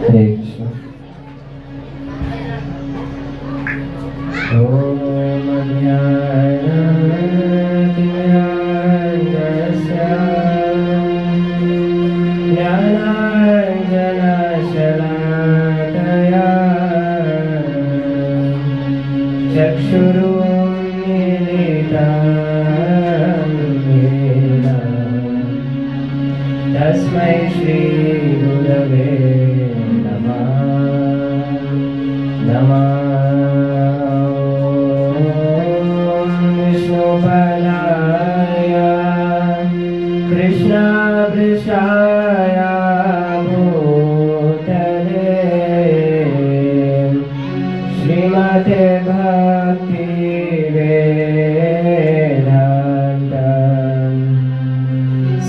हरे कृष्ण। ओम ज्ञानातिमिरान्धस्य ज्ञानाञ्जनशलाकया चक्षुरुन्मीलितं येन तस्मै श्री गुरवे नमः। विष्णुपदाय कृष्णवृषाय भूतले श्रीमते भक्तिवेदान्त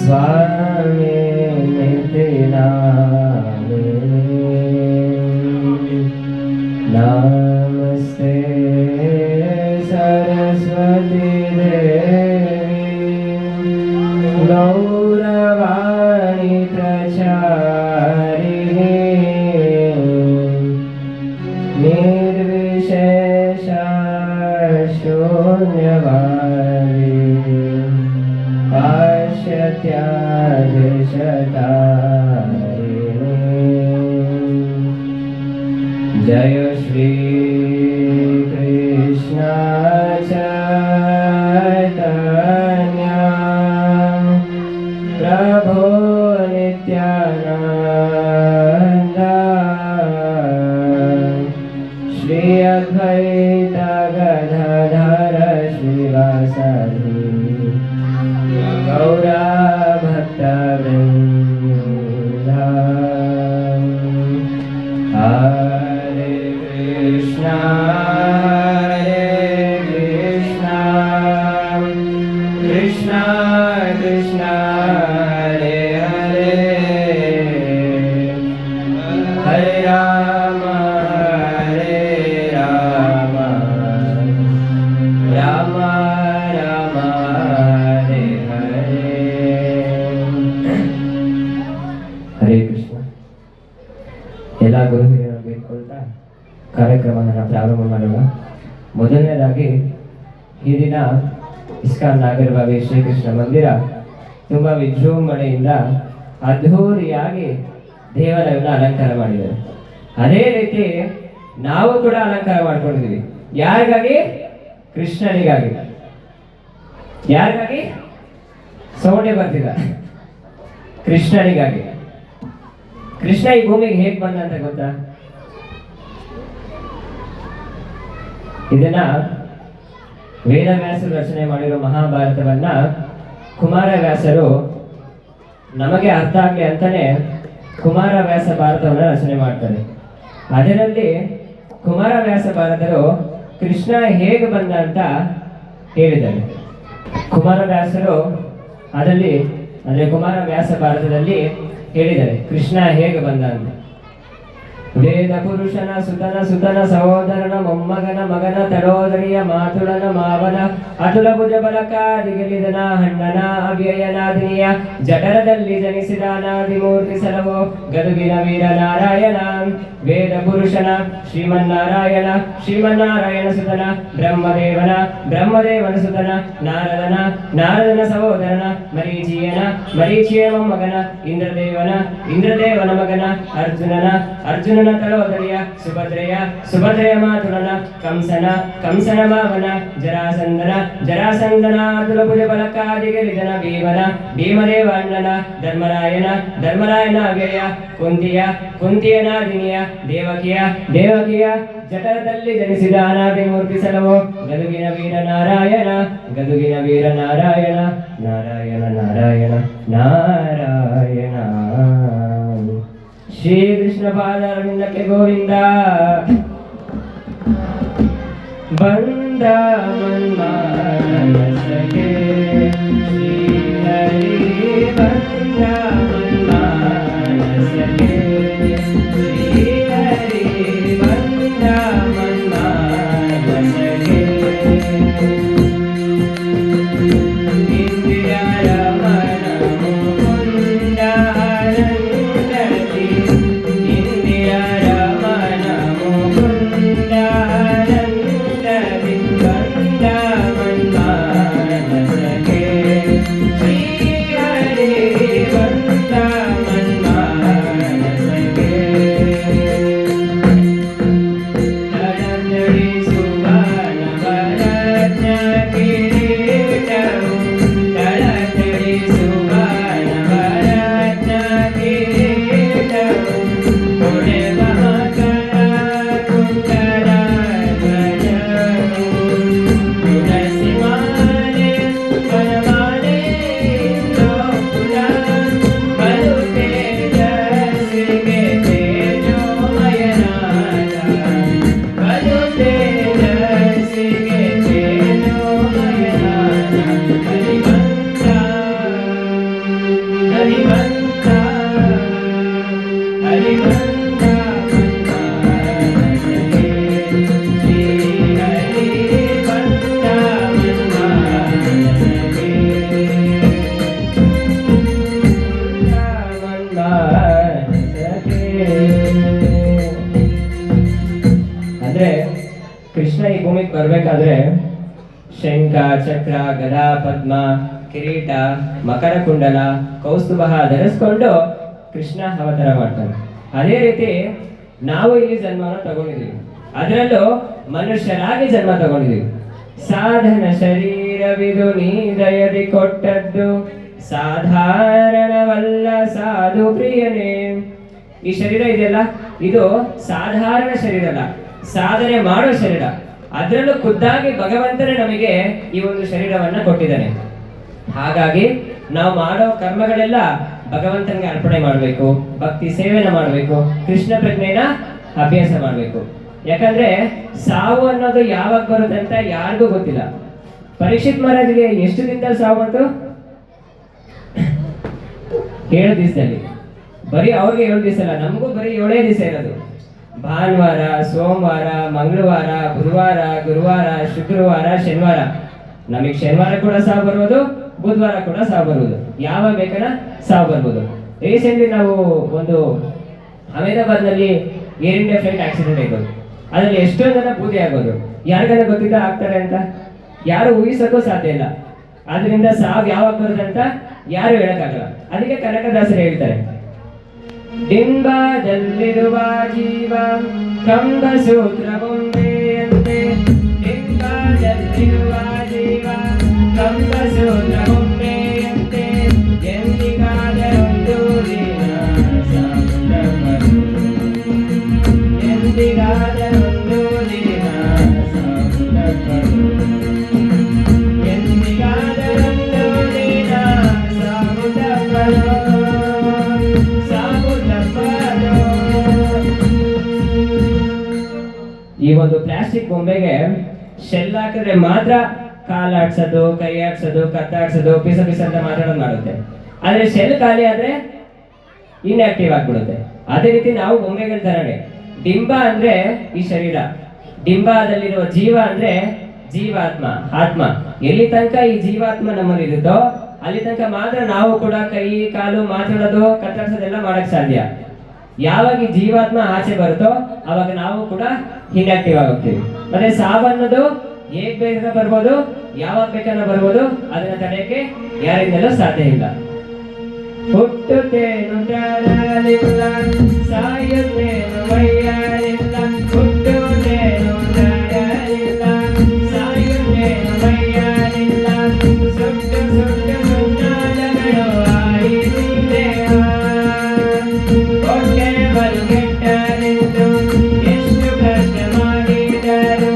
स्वामिनिति नामिने। नमस्ते सरस्वती देवी गौरवाणी प्रचारिणी निर्विशेष शून्यवादी पाश्चात्यादिशतारिणी। जय श्री कृष्ण चैतन्य प्रभु नित्यानंद श्री अद्वैत गदाधर श्रीवासादि गौर भक्तवृंद। हरे कृष्णा कृष्णा कृष्णा हरे हरे हरे राम राम राम हरे हरे। हरे कृष्ण। ಎಲ್ಲ ಗುರು ಹಿರಿಯರನ್ನು ಬೇಡಿಕೊಳ್ತಾ ಕಾರ್ಯಕ್ರಮವನ್ನು ಪ್ರಾರಂಭ ಮಾಡೋಣ. ಮೊದಲನೇದಾಗಿ ಈ ದಿನ ಇಸ್ಕಾನ್ ನಾಗರಬಾವಿ ಶ್ರೀಕೃಷ್ಣ ಮಂದಿರ ತುಂಬ ವಿಜೃಂಭಣೆಯಿಂದ ಅದ್ಧೂರಿಯಾಗಿ ದೇವಾಲಯವನ್ನು ಅಲಂಕಾರ ಮಾಡಿದ್ದಾರೆ. ಅದೇ ರೀತಿ ನಾವು ಕೂಡ ಅಲಂಕಾರ ಮಾಡ್ಕೊಂಡಿದ್ದೀವಿ. ಯಾರಿಗಾಗಿ? ಕೃಷ್ಣನಿಗಾಗಿ. ಯಾರಿಗಾಗಿ? ಸೌಂಡೇ ಬರ್ತಿಲ್ಲ. ಕೃಷ್ಣನಿಗಾಗಿ. ಕೃಷ್ಣ ಈ ಭೂಮಿಗೆ ಹೇಗೆ ಬಂದ ಅಂತ ಗೊತ್ತಾ? ಇದನ್ನ ವೇದವ್ಯಾಸರು ರಚನೆ ಮಾಡಿರೋ ಮಹಾಭಾರತವನ್ನ ಕುಮಾರವ್ಯಾಸರು ನಮಗೆ ಅರ್ಥ ಆಗಲಿ ಅಂತಾನೆ ಕುಮಾರವ್ಯಾಸ ಭಾರತವನ್ನು ರಚನೆ ಮಾಡ್ತಾರೆ. ಅದರಲ್ಲಿ ಕುಮಾರವ್ಯಾಸ ಭಾರತರು ಕೃಷ್ಣ ಹೇಗೆ ಬಂದ ಅಂತ ಹೇಳಿದ್ದಾರೆ. ಕುಮಾರವ್ಯಾಸರು ಅದರಲ್ಲಿ ಅಂದರೆ ಕುಮಾರವ್ಯಾಸ ಭಾರತದಲ್ಲಿ ಹೇಳಿದ್ದಾರೆ ಕೃಷ್ಣ ಹೇಗೆ ಬಂದ ಅಂತ. ವೇದ ಪುರುಷನ ಸುತನ ಸುತನ ಸಹೋದರನ ಮೊಮ್ಮಗನ ಮಗನ ತಡೋದರಿಯ ಮಾತುಳನ ಮಾವನ ಅತುಲ ಭುಜ ಬಲಕಾದಿಗಳಿದನ ಹಣ್ಣನ ಅವ್ಯಯನಾದಿನಿಯ ಜಠರದಲ್ಲಿ ಜನಿಸಿದ ಅನಾದಿಮೂರ್ತಿ ಸಲವೋ ಗದುಗಿನ ವೀರ ನಾರಾಯಣ. ವೇದ ಪುರುಷನ ಶ್ರೀಮನ್ನಾರಾಯಣ ಶ್ರೀಮನ್ನಾರಾಯಣ ಸುತನ ಬ್ರಹ್ಮದೇವನ ಸುತನ ನಾರದನ ಸಹೋದರನ ಮರೀಚಿಯ ಮೊಮ್ಮಗನ ಇಂದ್ರದೇವನ ಮಗನ ಅರ್ಜುನನ ತಳೋದರಿಯ ಸುಭದ್ರೆಯ ಮಾತುಲನ ಕಂಸನ ಮಾವನ ಜರಾಸಂದನ ತುಲಭುಜ ಬಲಕಾದಿಗಳಿದನ ಭೀಮದೇವ ಅಣ್ಣನ ಧರ್ಮರಾಯನ ಅವ್ಯಯ ಕುಂತಿಯ ನಾದಿನಿಯ ದೇವಕಿಯ ಜಠರದಲ್ಲಿ ಜನಿಸಿದ ಅನಾದಿಮೂರ್ತಿ ಸಲವೋ ಗದುಗಿನ ವೀರ ನಾರಾಯಣ ನಾರಾಯಣ ನಾರಾಯಣ ನಾರಾಯಣ. ಶ್ರೀಕೃಷ್ಣ ಪಾದಾರವಿಂದಕ್ಕೆ ಗೋವಿಂದ. ಬಂದ ಮನ್ಮಾನಸಗೆ ಶ್ರೀ ಹರಿ ಬಂದ ಮನ್ಮಾನಸಗೆ ಶ್ರೀ ಹರಿ ಬಂದ ಮನ್ಮಾನಸಗೆ. ಇಂದಿರಾ ಅಂದ್ರೆ ಕೃಷ್ಣ ಈ ಭೂಮಿಗೆ ಬರ್ಬೇಕಾದ್ರೆ ಶಂಖ ಚಕ್ರ ಗದಾ ಪದ್ಮ ಕಿರೀಟ ಮಕರ ಕುಂಡಲ ಕೌಸ್ತುಭ ಧರಿಸ್ಕೊಂಡು ಕೃಷ್ಣ ಅವತಾರ ಮಾಡ್ತಾನೆ. ಅದೇ ರೀತಿ ನಾವು ಇಲ್ಲಿ ಜನ್ಮನ ತಗೊಂಡಿದೀವಿ, ಅದರಲ್ಲೂ ಮನುಷ್ಯರಾಗಿ ಜನ್ಮ ತಗೊಂಡಿದೀವಿ. ಸಾಧನ ಶರೀರವಿದು ನೀ ದಯದಿ ಕೊಟ್ಟದ್ದು, ಸಾಧಾರಣವಲ್ಲ ಸಾಧು ಪ್ರಿಯನೇ. ಈ ಶರೀರ ಇದೆಯಲ್ಲ, ಇದು ಸಾಧಾರಣ ಶರೀರ ಅಲ್ಲ, ಸಾಧನೆ ಮಾಡೋ ಶರೀರ. ಅದರಲ್ಲೂ ಖುದ್ದಾಗಿ ಭಗವಂತನೇ ನಮಗೆ ಈ ಒಂದು ಶರೀರವನ್ನ ಕೊಟ್ಟಿದ್ದಾನೆ. ಹಾಗಾಗಿ ನಾವು ಮಾಡೋ ಕರ್ಮಗಳೆಲ್ಲ ಭಗವಂತನಿಗೆ ಅರ್ಪಣೆ ಮಾಡಬೇಕು, ಭಕ್ತಿ ಸೇವೆನ ಮಾಡಬೇಕು, ಕೃಷ್ಣ ಪ್ರಜ್ಞೆನ ಅಭ್ಯಾಸ ಮಾಡಬೇಕು. ಯಾಕಂದ್ರೆ ಸಾವು ಅನ್ನೋದು ಯಾವಾಗ ಬರುತ್ತೆ ಅಂತ ಯಾರಿಗೂ ಗೊತ್ತಿಲ್ಲ. ಪರೀಕ್ಷಿತ್ ಮಹಾರಾಜ್ಗೆ ಎಷ್ಟು ದಿನದಲ್ಲಿ ಸಾವು ಬಂತು? 7 ದಿವಸದಲ್ಲಿ. ಬರೀ ಅವ್ರಿಗೆ 7 ದಿವಸ ಅಲ್ಲ, ನಮಗೂ ಬರೀ 7 ದಿವಸ ಇರೋದು. ಭಾನುವಾರ, ಸೋಮವಾರ, ಮಂಗಳವಾರ, ಬುಧವಾರ, ಗುರುವಾರ, ಶುಕ್ರವಾರ, ಶನಿವಾರ. ನಮಗೆ ಶನಿವಾರ ಕೂಡ ಸಾವು ಬರ್ಬೋದು, ಬುಧವಾರ ಕೂಡ ಸಾವು ಬರ್ಬೋದು, ಯಾವಾಗ ಬೇಕಾದ ಸಾವು ಬರ್ಬೋದು. ರೀಸೆಂಟ್ಲಿ ನಾವು ಒಂದು ಅಹಮದಾಬಾದ್ ನಲ್ಲಿ ಏರ್ ಇಂಡಿಯಾ ಫ್ಲೈಟ್ ಆಕ್ಸಿಡೆಂಟ್ ಆಗೋದು. ಅದರಲ್ಲಿ ಎಷ್ಟೊಂದು ಜನ ಬೂದಿ ಆಗೋದು. ಯಾರಿಗಾರ ಗೊತ್ತಿದ್ದ ಆಗ್ತಾರೆ ಅಂತ ಯಾರು ಊಹಿಸೋಕ್ಕೂ ಸಾಧ್ಯ ಇಲ್ಲ. ಆದ್ರಿಂದ ಸಾವು ಯಾವಾಗ ಬರುತ್ತೆ ಅಂತ ಯಾರು ಹೇಳಕ್ಕಾಗಲ್ಲ. ಅದಕ್ಕೆ ಕನಕದಾಸರು ಹೇಳ್ತಾರೆ, ಡಿಂಬದಲ್ಲಿರುವ ಜೀವ ಕಂಬ ಸೂತ್ರ ಬೊಂಬೆಯಂತೆ, ಡಿಂಬದಲ್ಲಿರುವ ಜೀವ ಕಂಬ ಸೂತ್ರ ಬೊಂಬೆಯಂತೆ, ಎಂದಿಗಾದರೊಂದು ದಿನ ಸಾಗುತ್ತವರು, ಎಂದಿಗಾದರೊಂದು ದಿನ ಸಾಗುತ್ತವರು, ಎಂದಿಗಾದರೊಂದು ದಿನ ಸಾಗುತ್ತವರು. ಈ ಒಂದು ಪ್ಲಾಸ್ಟಿಕ್ ಬೊಂಬೆಗೆ ಶೆಲ್ ಹಾಕಿದ್ರೆ ಮಾತ್ರ ಕಾಲು ಆಡ್ಸೋದು, ಕೈ ಆಡ್ಸೋದು, ಕತ್ತಾಡ್ಸೋದು, ಪಿಸ ಅಂತ ಮಾತಾಡೋದು ಮಾಡುತ್ತೆ. ಆದ್ರೆ ಶೆಲ್ ಖಾಲಿ ಆದ್ರೆ ಇನ್ಆಕ್ಟಿವ್ ಆಗ್ಬಿಡುತ್ತೆ. ಅದೇ ರೀತಿ ನಾವು ಬೊಂಬೆಗಳ ತರನೇ. ಡಿಂಬ ಅಂದ್ರೆ ಈ ಶರೀರ, ಡಿಂಬದಲ್ಲಿರುವ ಜೀವ ಅಂದ್ರೆ ಜೀವಾತ್ಮ, ಆತ್ಮ. ಎಲ್ಲಿ ತನಕ ಈ ಜೀವಾತ್ಮ ನಮ್ಮಲ್ಲಿ ಇರುತ್ತೋ ಅಲ್ಲಿ ತನಕ ಮಾತ್ರ ನಾವು ಕೂಡ ಕೈ ಕಾಲು ಮಾತಾಡೋದು, ಕತ್ತಾಡ್ಸೋದೆಲ್ಲ ಮಾಡಕ್ ಸಾಧ್ಯ. ಯಾವಾಗ ಈ ಜೀವಾತ್ಮ ಆಚೆ ಬರುತ್ತೋ ಅವಾಗ ನಾವು ಕೂಡ ಇನ್ಆಕ್ಟಿವ್ ಆಗೋಗ್ತೀವಿ. ಮತ್ತೆ ಸಾವನ್ನೋದು ಹೇಗ್ ಬೇಕಾದ್ರೆ ಬರ್ಬೋದು, ಯಾವಾಗ ಬೇಕಾದ್ರೆ ಬರ್ಬೋದು, ಅದನ್ನ ತಡೆಯಕ್ಕೆ ಯಾರಿಂದಲೂ ಸಾಧ್ಯ ಇಲ್ಲ. ಹುಟ್ಟುತ್ತೇನು ಜಾರಲಿಲ್ಲ, ಸಾಯುತ್ತೇನು ವಯ್ಯಾರಿಲ್ಲ, ಹುಟ್ಟುತ್ತೇನು ಜಾರಲಿಲ್ಲ, ಸಾಯುತ್ತೇನು ವಯ್ಯಾರಿಲ್ಲ, ಸುಟ್ಟು ಸುಟ್ಟು ಸುಣ್ಣಾದಗಳು ಆಯಿಸಿದೆವ, ಹೊಟ್ಟೆ ಬಲು ಕೆಟ್ಟರೆಂದು ಎಷ್ಟು ಕಷ್ಟ ಮಾಡಿದರು,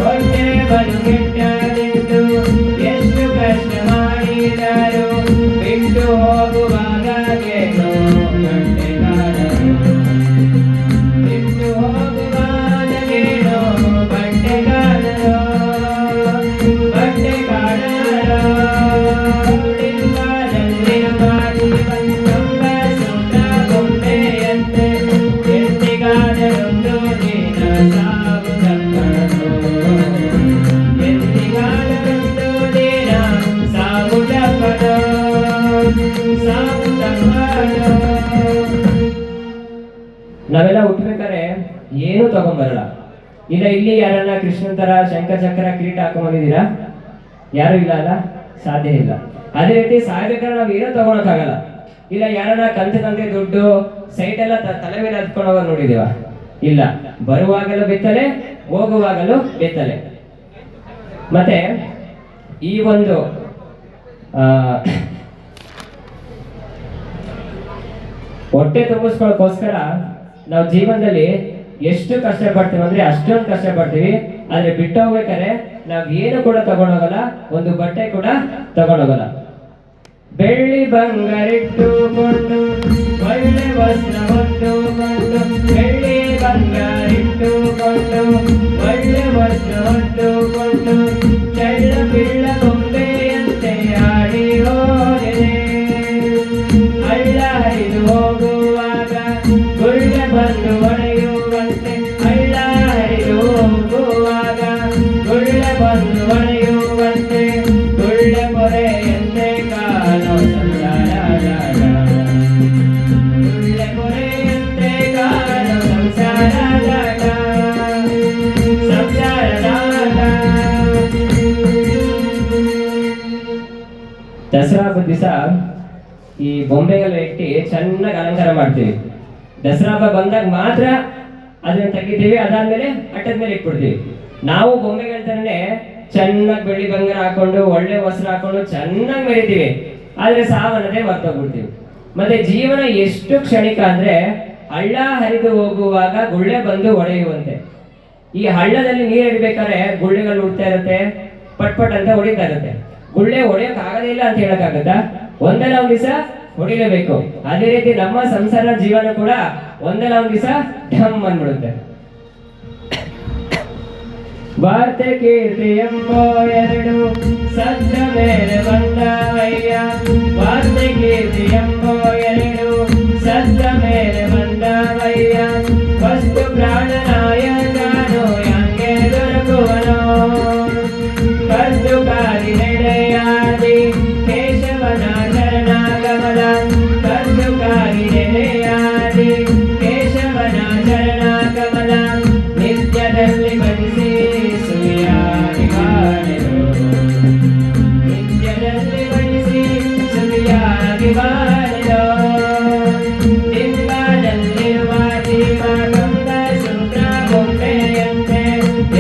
ಹೊಟ್ಟೆ ಬಲು ಕೆಟ್ಟರೆಂದು ಎಷ್ಟು ಕಷ್ಟ ಮಾಡಿದರು, ಬಿಟ್ಟು ಹೋಗುವಾಗೇನು ಬಟ್ಟೆಗಾರರು, ಬಿಟ್ಟು ಹೋಗುವಾಗೇನು ಬಟ್ಟೆಗಾರರು, ಬಟ್ಟೆಗಾರರು. ಡಿಂಬದಲ್ಲಿರುವ ಜೀವನ ಕಂಬ ಸೂತ್ರ ಬೊಂಬೆಯಂತೆ, ಎಂದಿಗಾದರೊಂದು ದಿನ ಸಾವು ತಪ್ಪದು, ಎಂದಿಗಾದರೊಂದು ದಿನ ಸಾವು ತಪ್ಪದು, ಸಾವು ತಪ್ಪದು. ನಾವೆಲ್ಲ ಹುಟ್ಟಬೇಕಾದ್ರೆ ಏನು ತಗೊಂಬರಲ್ಲ. ಇಲ್ಲ ಇಲ್ಲಿ ಯಾರನ್ನ ಕೃಷ್ಣನ್ ತರ ಶಂಖ ಚಕ್ರ ಕಿರೀಟ ಹಾಕೊಂಡ್ಬಂದಿದ್ದೀರಾ? ಯಾರು ಇಲ್ಲ ಅಲ್ಲ, ಸಾಧ್ಯ ಇಲ್ಲ. ಅದೇ ರೀತಿ ಸಾಯ್ಬೇಕಾದ್ರೆ ನಾವು ಏನೂ ತಗೊಳಕ್ಕಾಗಲ್ಲ. ಇಲ್ಲ ಯಾರನ್ನ ಕಂತೆ ದುಡ್ಡು ಸೈಟ್ ಎಲ್ಲ ತಲೆ ಮೇಲೆ ಹತ್ಕೊಂಡು ಹೋಗೋದು ನೋಡಿದೀವ? ಇಲ್ಲ. ಬರುವಾಗಲೂ ಬೆತ್ತಲೆ, ಹೋಗುವಾಗಲೂ ಬೆತ್ತಲೆ. ಮತ್ತೆ ಈ ಒಂದು ಹೊಟ್ಟೆ ತುಂಬಿಸ್ಕೊಳ್ಳೋಕೋಸ್ಕರ ನಾವು ಜೀವನದಲ್ಲಿ ಎಷ್ಟು ಕಷ್ಟಪಡ್ತೀವಿ ಅಂದ್ರೆ ಅಷ್ಟೊಂದು ಕಷ್ಟಪಡ್ತೀವಿ. ಆದ್ರೆ ಬಿಟ್ಟು ಹೋಗ್ಬೇಕಾದ್ರೆ ನಾವ್ ಏನು ಕೂಡ ತಗೊಂಡೋಗಲ್ಲ, ಒಂದು ಬಟ್ಟೆ ಕೂಡ ತಗೊಂಡೋಗಲ್ಲ. ಬೆಳ್ಳಿ ಬಂಗಾರಿಟ್ಟುಕೊಂಡು ಒಳ್ಳೆ ವಸ್ತ್ರ ಹೊತ್ತುಕೊಂಡು, ಬೆಳ್ಳಿ ಬಂಗಾರಿಟ್ಟುಕೊಂಡು ಒಳ್ಳೆ ವಸ್ತ್ರ ಹೊತ್ತುಕೊಂಡು, ಚಳ್ಳ ಪಿಳ್ಳ ಗೊಂಬೆಯಂತೆ ಆಡಿ ಹೋದೆನೆ, ಹಳ್ಳ ಹರಿದು ಹೋಗುವಾಗ ದಸರಾ ಹಬ್ಬದ ದಿವಸ ಈ ಬೊಂಬೆಗೆಲ್ಲ ಇಟ್ಟು ಚೆನ್ನಾಗಿ ಅಲಂಕಾರ ಮಾಡ್ತೀವಿ. ದಸರಾ ಹಬ್ಬ ಬಂದಾಗ ಮಾತ್ರ ಅದನ್ನ ತೆಗಿತೀವಿ, ಅದಾದ್ಮೇಲೆ ಅಟ್ಟದ ಮೇಲೆ ಇಟ್ಬಿಡ್ತೀವಿ. ನಾವು ಬೊಂಬೆಗಳ ಥರನೇ ಚೆನ್ನಾಗಿ ಬೆಳ್ಳಿ ಬಂಗಾರ ಹಾಕೊಂಡು ಒಳ್ಳೆ ವಸ್ತ್ರ ಹಾಕೊಂಡು ಚೆನ್ನಾಗಿ ಮೆರಿತೀವಿ. ಆದ್ರೆ ಸಾವನ್ನದೇ ಮರ್ತೋಗ್ಬಿಡ್ತೀವಿ. ಮತ್ತೆ ಜೀವನ ಎಷ್ಟು ಕ್ಷಣಿಕ ಅಂದ್ರೆ ಹಳ್ಳ ಹರಿದು ಹೋಗುವಾಗ ಗುಳ್ಳೆ ಬಂದು ಹೊಡೆಯುವಂತೆ. ಈ ಹಳ್ಳದಲ್ಲಿ ನೀರು ಇರ್ಬೇಕಾದ್ರೆ ಗುಳ್ಳೆಗಳು ಹುಡ್ತಾ ಇರುತ್ತೆ, ಪಟ್ ಪಟ್ ಅಂತ ಹೊಡಿತಾ ಇರುತ್ತೆ. ಗುಳ್ಳೆ ಹೊಡೆಯಕ್ ಆಗೋದಿಲ್ಲ ಅಂತ ಹೇಳಕ್ಕಾಗತ್ತಾ? ಒಂದಲ್ಲ ಒಂದ್ ದಿವಸ ಹೊಡಿಲೇಬೇಕು. ಅದೇ ರೀತಿ ನಮ್ಮ ಸಂಸಾರ ಜೀವನ ಕೂಡ ಒಂದಲ್ಲ ಒಂದ್ ದಿವಸ ಢಮ್ ಅಂದ್ಬಿಡುತ್ತೆ. ವಾರ್ತೆ ಕೀರ್ತಿ ಎಂಬೋ ಎರಡು ಸತ್ತ ಮೇಲೆ ಬಂದವಯ್ಯ, ವಾರ್ತೆ ಕೀರ್ತಿ ಎಂಬೋ ಎರಡು ಸತ್ತ ಮೇಲೆ ಬಂದವಯ್ಯ, ವಸ್ತು ಪ್ರಾಣನಾಯಕನು yange ದೊರಕುವನೋ, ಕದ್ದು ಕಾರಿ ನಡೆಯಾದಿ ಕೇಶವನ ಶರಣಾಗಮನ, ಕದ್ದು ಕಾರಿ ನಡೆಯಾದಿ ಕೇಶವನ ಶರಣಾಗಮನ, ನಿತ್ಯದಲ್ಲಿ ಬಡಿಸಿ ಸುರಿಯಾಗಿ ಬಾಳೆನು, ನಿತ್ಯದಲ್ಲಿ ಬಡಿಸಿ ಸುರಿಯಾಗಿ ಬಾಳೆನು, ಲಿಂಗದಲ್ಲಿರುವ ಜೀವ ಗಂಗ ಸೂತ್ರ ಬೊಂಬೆಯಂತೆ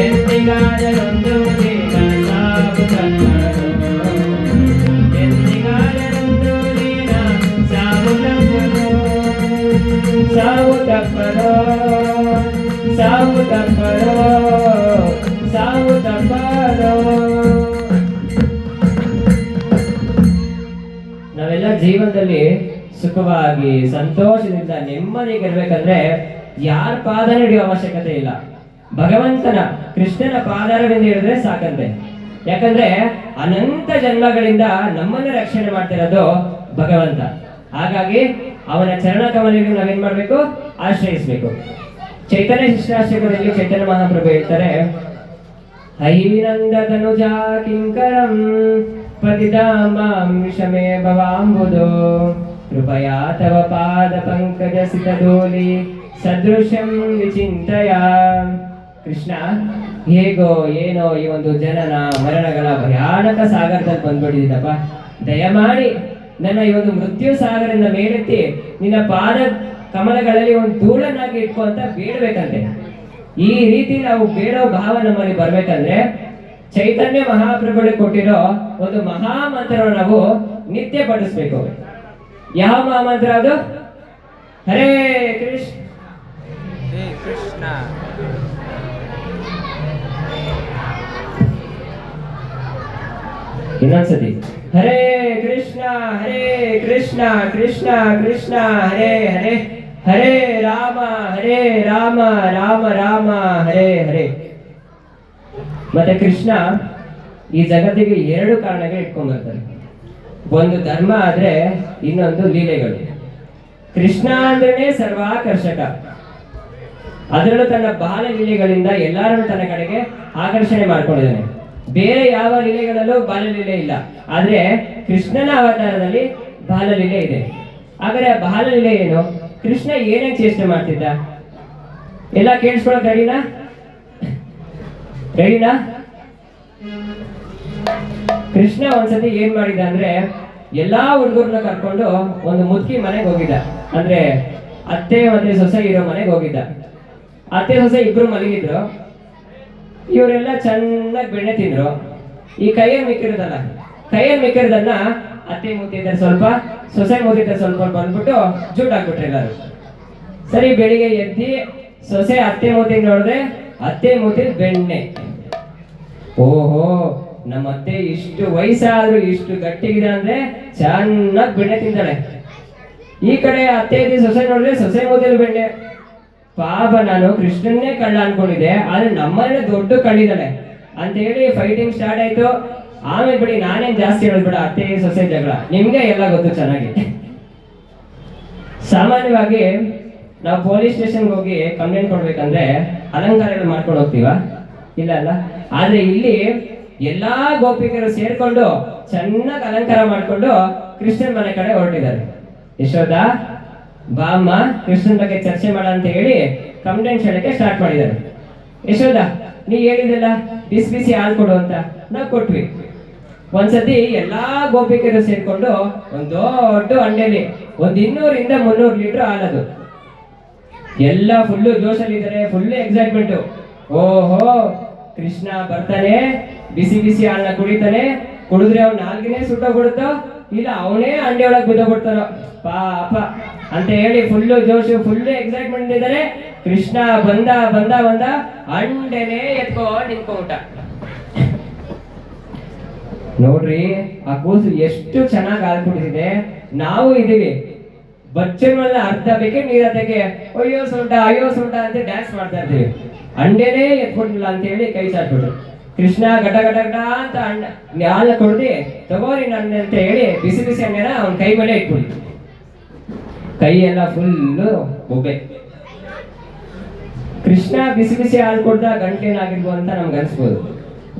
ಎಂದಿಗಾದರೊಂದು ದಿನ ಸಾವು ತನ್ನದು, ಎಂದಿಗಾದರೊಂದು ದಿನ ಸಾವು ತಪ್ಪದು, ಸಾವು ತಪ್ಪದು, ಸಾವು ತಪ್ಪದು, ಸಾವು ತಪ್ಪದು. ನಾವೆಲ್ಲ ಜೀವನದಲ್ಲಿ ಸುಖವಾಗಿ ಸಂತೋಷದಿಂದ ನೆಮ್ಮದಿಗಿರ್ಬೇಕಂದ್ರೆ ಯಾರ ಪಾದನ ಹಿಡಿಯೋ ಅವಶ್ಯಕತೆ ಇಲ್ಲ. ಭಗವಂತನ ಕೃಷ್ಣನ ಪಾದಾರವಿಂದ ಹಿಡಿದ್ರೆ ಸಾಕಂತೆ. ಯಾಕಂದ್ರೆ ಅನಂತ ಜನ್ಮಗಳಿಂದ ನಮ್ಮನ್ನ ರಕ್ಷಣೆ ಮಾಡ್ತಿರೋದು ಭಗವಂತ. ಹಾಗಾಗಿ ಅವನ ಚರಣ ಕಮಲಗಳಿಗೆ ನಾವೇನ್ ಮಾಡ್ಬೇಕು? ಆಶ್ರಯಿಸ್ಬೇಕು. ಚೈತನ್ಯ ಶಿಷ್ಟಾಷ್ಟಕದಲ್ಲಿ ಚೈತನ್ಯ ಮಹಾಪ್ರಭು ಹೇಳ್ತಾರೆ, ಹೈನಂದ ತನುಜಾ ಕಿಂಕರಂ ಪತಿತಾಮಾಂ ವಿಷಮೇ ಭವಾಂಬುದೋ, ಕೃಪಯಾ ತವ ಪಾದ ಪಂಕಜ ಸಿತಧೂಲಿ ಸದೃಶಂ ವಿಚಿಂತಯ. ಕೃಷ್ಣ, ಹೇಗೋ ಏನೋ ಈ ಒಂದು ಜನನ ಮರಣಗಳ ಭಯಾನಕ ಸಾಗರದಲ್ಲಿ ಬಂದ್ಬಿಟ್ಟಿದ್ದೀನಪ್ಪ, ದಯಮಾಡಿ ನನ್ನ ಈ ಒಂದು ಮೃತ್ಯು ಸಾಗರದಿಂದ ಮೇಲೆತ್ತಿ ನಿನ್ನ ಪಾದ ಕಮಲಗಳಲ್ಲಿ ಒಂದು ಧೂಳನ್ನಾಗಿ ಇಟ್ಕೋ ಅಂತ ಬೇಡಬೇಕಂತೆ. ಈ ರೀತಿ ನಾವು ಬೇಡೋ ಭಾವ ನಮ್ಮಲ್ಲಿ ಬರ್ಬೇಕಂದ್ರೆ ಚೈತನ್ಯ ಮಹಾಪ್ರಭುಗಳಿಗೆ ಕೊಟ್ಟಿರೋ ಒಂದು ಮಹಾಮಂತ್ರವನ್ನು ನಾವು ನಿತ್ಯ ಪಠಿಸ್ಬೇಕು. ಯಾವ ಮಹಾಮಂತ್ರ ಅದು? ಹರೇ ಕೃಷ್ಣ ಕೃಷ್ಣ. ಇನ್ನೊಂದ್ಸತಿ, ಹರೇ ಕೃಷ್ಣ ಹರೇ ಕೃಷ್ಣ ಕೃಷ್ಣ ಕೃಷ್ಣ ಹರೇ ಹರೇ, ಹರೇ ರಾಮ ರಾಮ ರಾಮ ಹರೇ ಹರೇ. ಮತ್ತೆ ಕೃಷ್ಣ ಈ ಜಗತ್ತಿಗೆ ಎರಡು ಕಾರಣಗಳು ಇಟ್ಕೊಂಡ್ ಬರ್ತಾರೆ. ಒಂದು ಧರ್ಮ ಆದ್ರೆ ಇನ್ನೊಂದು ಲೀಲೆಗಳು. ಕೃಷ್ಣ ಅಂದ್ರೆ ಸರ್ವಾಕರ್ಷಕ. ಅದರಲ್ಲೂ ತನ್ನ ಬಾಲ ಲೀಲೆಗಳಿಂದ ಎಲ್ಲರನ್ನು ತನ್ನ ಕಡೆಗೆ ಆಕರ್ಷಣೆ ಮಾಡ್ಕೊಂಡಿದ್ದಾನೆ. ಬೇರೆ ಯಾವ ಲೀಲೆಗಳಲ್ಲೂ ಬಾಲಲೀಲೆ ಇಲ್ಲ, ಆದ್ರೆ ಕೃಷ್ಣನ ಅವತಾರದಲ್ಲಿ ಬಾಲಲೀಲೆ ಇದೆ. ಹಾಗಾದ್ರೆ ಆ ಬಾಲಲೀಲೆ ಏನು? ಕೃಷ್ಣ ಏನೇನು ಚೇಷ್ಟೆ ಮಾಡ್ತಿದ್ದ? ಎಲ್ಲ ಕೇಳಿಸ್ಕೊಳಕ್ ರೆಡಿನಾ? ರೆಡಿನಾ? ಕೃಷ್ಣ ಒಂದ್ಸತಿ ಏನ್ ಮಾಡಿದ ಅಂದ್ರೆ ಎಲ್ಲಾ ಹುಡುಗರನ್ನ ಕರ್ಕೊಂಡು ಒಂದು ಮುದುಕಿ ಮನೆಗೆ ಹೋಗಿದ್ದ. ಅಂದ್ರೆ ಅತ್ತೆ ಮತ್ತೆ ಸೊಸೆ ಇರೋ ಮನೆಗೆ ಹೋಗಿದ್ದ. ಅತ್ತೆ ಸೊಸೆ ಇಬ್ರು ಮಲಗಿದ್ರು. ಇವರೆಲ್ಲ ಚೆನ್ನಾಗಿ ಬೆಣ್ಣೆ ತಿಂದ್ರು. ಈ ಕೈಯಲ್ಲಿ ಮಿಕ್ಕಿರೋದಲ್ಲ, ಕೈಯಲ್ಲಿ ಮಿಕ್ಕಿರೋದನ್ನ ಅತ್ತೆ ಮೂತಿದ್ದ ಸ್ವಲ್ಪ, ಸೊಸೆ ಮೂತಿದ್ದ ಸ್ವಲ್ಪ ಬಂದ್ಬಿಟ್ಟು ಜೂಟ್ ಹಾಕ್ಬಿಟ್ರು ಎಲ್ಲಾರು. ಸರಿ, ಬೆಳಿಗ್ಗೆ ಎದ್ದಿ ಸೊಸೆ ಅತ್ತೆ ಮೂತಿಗೆ ನೋಡಿದ್ರೆ ಅತ್ತೆ ಮೂತಿದ್ ಬೆಣ್ಣೆ. ಓಹೋ, ನಮ್ಮ ಅತ್ತೆ ಇಷ್ಟು ವಯಸ್ಸಾದ್ರೂ ಇಷ್ಟು ಗಟ್ಟಿಗಿದೆ ಅಂದ್ರೆ ಚೆನ್ನಾಗಿ ಬೆಣ್ಣೆ ತಿಂತಾಳೆ. ಈ ಕಡೆ ಅತ್ತೆ ಸೊಸೆ ನೋಡಿದ್ರೆ ಸೊಸೆ ಮೂತಿಲ್ ಬೆಣ್ಣೆ. ಪಾಪ, ನಾನು ಕೃಷ್ಣನ್ನೇ ಕಳ್ಳ ಅನ್ಕೊಂಡಿದ್ದೆ, ಆದ್ರೆ ನಮ್ಮನೆ ದೊಡ್ಡ ಕಳ್ಳಿದ್ದಾಳೆ ಅಂತ ಹೇಳಿ ಫೈಟಿಂಗ್ ಸ್ಟಾರ್ಟ್ ಆಯ್ತು. ಆಮೇಲೆ ಬಿಡಿ, ನಾನೇನ್ ಜಾಸ್ತಿ ಹೇಳೋದ್ಬೇಡ, ಅತ್ತೆ ಸೊಸೆ ಜಗಳ ನಿಮ್ಗೆ ಎಲ್ಲ ಗೊತ್ತು ಚೆನ್ನಾಗಿ. ಸಾಮಾನ್ಯವಾಗಿ ನಾವು ಪೊಲೀಸ್ ಸ್ಟೇಷನ್ಗೆ ಹೋಗಿ ಕಂಪ್ಲೇಂಟ್ ಕೊಡ್ಬೇಕಂದ್ರೆ ಅಲಂಕಾರಗಳು ಮಾಡ್ಕೊಂಡು ಹೋಗ್ತೀವ? ಇಲ್ಲ ಅಲ್ಲ. ಆದ್ರೆ ಇಲ್ಲಿ ಎಲ್ಲಾ ಗೋಪಿಕರು ಸೇರ್ಕೊಂಡು ಚೆನ್ನಾಗಿ ಅಲಂಕಾರ ಮಾಡ್ಕೊಂಡು ಕೃಷ್ಣನ್ ಮನೆ ಕಡೆ ಹೊರಟಿದ್ದಾರೆ. ಯಶೋದ, ಬಾಮ್ಮ ಕೃಷ್ಣನ್ ಬಗ್ಗೆ ಚರ್ಚೆ ಮಾಡ ಅಂತ ಹೇಳಿ ಕಂಪ್ಲೇಂಟ್ ಹೇಳಕ್ಕೆ ಸ್ಟಾರ್ಟ್ ಮಾಡಿದ್ದಾರೆ. ಯಶೋದ, ನೀ ಹೇಳಿದಲ್ಲ ಬಿಸಿ ಬಿಸಿ ಹಾಲು ಕೊಡು ಅಂತ, ನಾವು ಕೊಟ್ವಿ. ಒಂದ್ಸತಿ ಎಲ್ಲಾ ಗೋಪಿಕರು ಸೇರ್ಕೊಂಡು ಒಂದ್ ದೊಡ್ಡ ಹಂಡೆಲಿ 200-300 ಲೀಟರ್ ಹಾಲದು. ಎಲ್ಲ ಫುಲ್ಲು ಜೋಶಲ್ಲಿ ಇದ್ದಾರೆ, ಫುಲ್ ಎಕ್ಸೈಟ್ಮೆಂಟ್. ಓಹೋ, ಕೃಷ್ಣ ಬರ್ತಾನೆ, ಬಿಸಿ ಬಿಸಿ ಹಾಲನ್ನ ಕುಡಿತಾನೆ, ಕುಡಿದ್ರೆ ಅವ್ನ ನಾಲ್ಗಿನೇ ಸುಟ್ಟೋಗ್ಬಿಡುತ್ತೋ ಇಲ್ಲ ಅವನೇ ಹಂಡೆ ಒಳಗೆ ಬಿದ್ದೋಗ್ಬಿಡ್ತಾನೋ ಪಾಪ ಅಂತ ಹೇಳಿ ಫುಲ್ಲು ಜೋಶು, ಫುಲ್ ಎಕ್ಸೈಟ್ಮೆಂಟ್ ಇದ್ದಾರೆ. ಕೃಷ್ಣ ಬಂದ ಬಂದ ಬಂದ ಹಂಡೆನೇ ಎತ್ಕೊಂಡು ನಿಂತ್ಕೊಂಡ್ಬಿಟ್ಟ. ನೋಡ್ರಿ ಆ ಕೂಸು ಎಷ್ಟು ಚೆನ್ನಾಗಿ ಆಡ್ಬಿಟ್ಟಿದೆ. ನಾವು ಇದೀವಿ ಬಚ್ಚನ ಅರ್ಧ ಬೇಕೆ ನೀರತ್ತಕ್ಕೆ ಅಯ್ಯೋ ಸುಂಟ ಅಂತ ಡ್ಯಾನ್ಸ್ ಮಾಡ್ತಾ ಇರ್ತೀವಿ. ಹಂಡೆನೇ ಎತ್ಕೊಂಡಿಲ್ಲ ಅಂತ ಹೇಳಿ ಕೈ ಚಾಚ್ಬಿಟ್ರು. ಕೃಷ್ಣ ಗಟ ಗಟ ಗಟ ಅಂತ ಹಾಲು ಕೊಡ್ದಿ ತಗೋರಿ ನನ್ನ ಅಂತ ಹೇಳಿ ಬಿಸಿ ಬಿಸಿ ಹಂಡೆನ ಅವ್ನ ಕೈ ಮೇಲೆ ಇಟ್ಬಿಡಿ. ಕೈ ಎಲ್ಲ ಫುಲ್ಲು ಬೊಬ್ಬೆ. ಕೃಷ್ಣ ಬಿಸಿ ಬಿಸಿ ಹಾಲು ಕೊಡ್ದ ಗಂಟೇನಾಗಿರ್ಬೋದು ಅಂತ ನಮ್ಗೆ ಅನ್ಸ್ಬೋದು.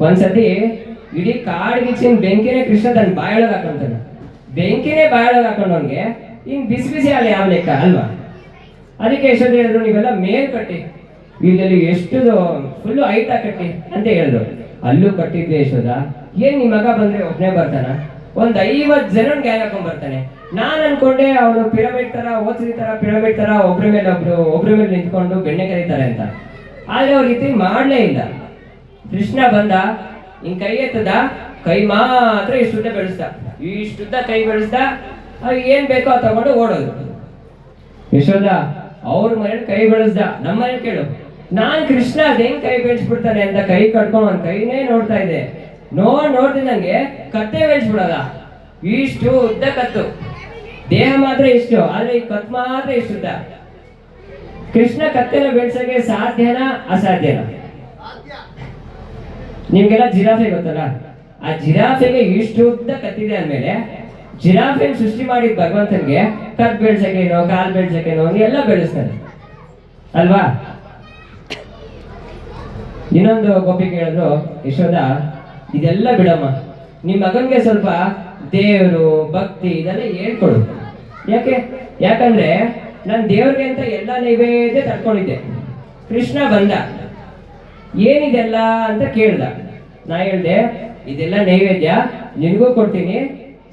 ಒಂದ್ಸತಿ ಇಡೀ ಕಾಡ್ಗಿಚ್ಚಿನ ಬೆಂಕಿನೇ ಕೃಷ್ಣ ತನ್ನ ಬಾಯೊಳಗೆ ಹಾಕೊಂತಾನೆ. ಬೆಂಕಿನೇ ಬಾಯೊಳಗೆ ಹಾಕೊಂಡವನ್ಗೆ ಇನ್ ಬಿಸಿ ಬಿಸಿ ಹಾಲು ಯಾವ ಲೆಕ್ಕ ಅಲ್ವಾ? ಅದಕ್ಕೆ ಎಷ್ಟೊಂದು ಹೇಳಿದ್ರು, ನೀವೆಲ್ಲ ಮೇಲ್ ಕಟ್ಟಿ, ಇಲ್ಲಿ ಎಷ್ಟು ಫುಲ್ಲು ಹೈಟ್ ಕಟ್ಟಿ ಅಂತ ಹೇಳಿದ್ರು. ಅಲ್ಲೂ ಕಟ್ಟಿದ್ದೆ ಯಶೋದ. ಏನ್ ನಿಮ್ಮ ಮಗ ಬಂದ್ರೆ ಒಬ್ಬನೇ ಬರ್ತಾನ? 50 ಜನ ಗ್ಯಾಂಗ್ ಹಾಕೊಂಡ್ ಬರ್ತಾನೆ. ನಾನ್ ಅನ್ಕೊಂಡೆ ಅವನು ಪಿರಮಿಡ್ ತರ ಓದ್ಸಿದ ತರ ಪಿರಮಿಡ್ ತರ ಒಬ್ರ ಮೇಲೆ ನಿಂತ್ಕೊಂಡು ಬೆಣ್ಣೆ ಕರೀತಾರೆ ಅಂತ. ಆದ್ರೆ ಅವ್ರ ರೀತಿ ಮಾಡ್ಲೇ ಇಲ್ಲ. ಕೃಷ್ಣ ಬಂದ, ಹಿಂಗ್ ಕೈ ಎತ್ತದ, ಕೈ ಮಾತ್ರ ಇಷ್ಟುದ್ದ ಬೆಳೆಸ್ದ, ಇಷ್ಟುದ್ದ ಕೈ ಬೆಳೆಸ್ದ. ಏನ್ ಬೇಕೋ ಅದು ತಗೊಂಡು ಓಡೋದು. ಯಶೋದ ಅವ್ರ ಮನೇಲಿ ಕೈ ಬೆಳೆಸ್ದ, ನಮ್ಮ ಮನೇಲಿ ಕೇಳು. ನಾನ್ ಕೃಷ್ಣ ಅದೇನ್ ಕೈ ಬೆಳೆಸ್ಬಿಡ್ತಾನೆ ಅಂತ ಕೈ ಕಟ್ಕೊಂಡು ಒಂದ್ ಕೈನೇ ನೋಡ್ತಾ ಇದ್ದೆ. ನೋಡ್ತಿದ್ದಂಗೆ ಕತ್ತೆ ಬೆಳೆಸ್ಬಿಡೋದ. ಇಷ್ಟು ಉದ್ದ ಕತ್ತು, ದೇಹ ಮಾತ್ರ ಇಷ್ಟು, ಆದ್ರೆ ಈ ಕತ್ ಮಾತ್ರ ಇಷ್ಟುದ್ದ. ಕೃಷ್ಣ ಕತ್ತೆನ ಬೆಳೆಸಕ್ಕೆ ಸಾಧ್ಯನಾ ಅಸಾಧ್ಯನಾ? ನಿಮ್ಗೆಲ್ಲ ಜಿರಾಫೆ ಗೊತ್ತಲ್ಲ, ಆ ಜಿರಾಫೆಗೆ ಇಷ್ಟು ಉದ್ದ ಕತ್ತಿದೆ ಅಂದ್ಮೇಲೆ ಜಿರಾಫೆನ್ ಸೃಷ್ಟಿ ಮಾಡಿದ ಭಗವಂತನ್ಗೆ ಕತ್ ಬೆಳ್ಸಕ್ಕೇನೋ ಕಾಲ್ ಬೆಳ್ಸಕ್ಕೇನೋ ಎಲ್ಲ ಬೆಳೆಸ್ತಾನೆ ಅಲ್ವಾ? ಇನ್ನೊಂದು ಗೋಪಿಗೆ ಹೇಳಿದ್ರು, ಯಶೋದ ಇದೆಲ್ಲ ಬಿಡಮ್ಮ, ನಿಮ್ ಮಗನ್ಗೆ ಸ್ವಲ್ಪ ದೇವರು ಭಕ್ತಿ ಇದೆಲ್ಲ ಹೇಳ್ಕೊಡು. ಯಾಕಂದ್ರೆ ನಾನು ದೇವ್ರಿಗೆ ಅಂತ ಎಲ್ಲ ನೈವೇದ್ಯ ತಡ್ಕೊಂಡಿದ್ದೆ. ಕೃಷ್ಣ ಬಂದ, ಏನಿದೆಲ್ಲ ಅಂತ ಕೇಳ್ದ. ನಾ ಹೇಳ್ದೆ, ಇದೆಲ್ಲ ನೈವೇದ್ಯ ನಿನಗೂ ಕೊಡ್ತೀನಿ,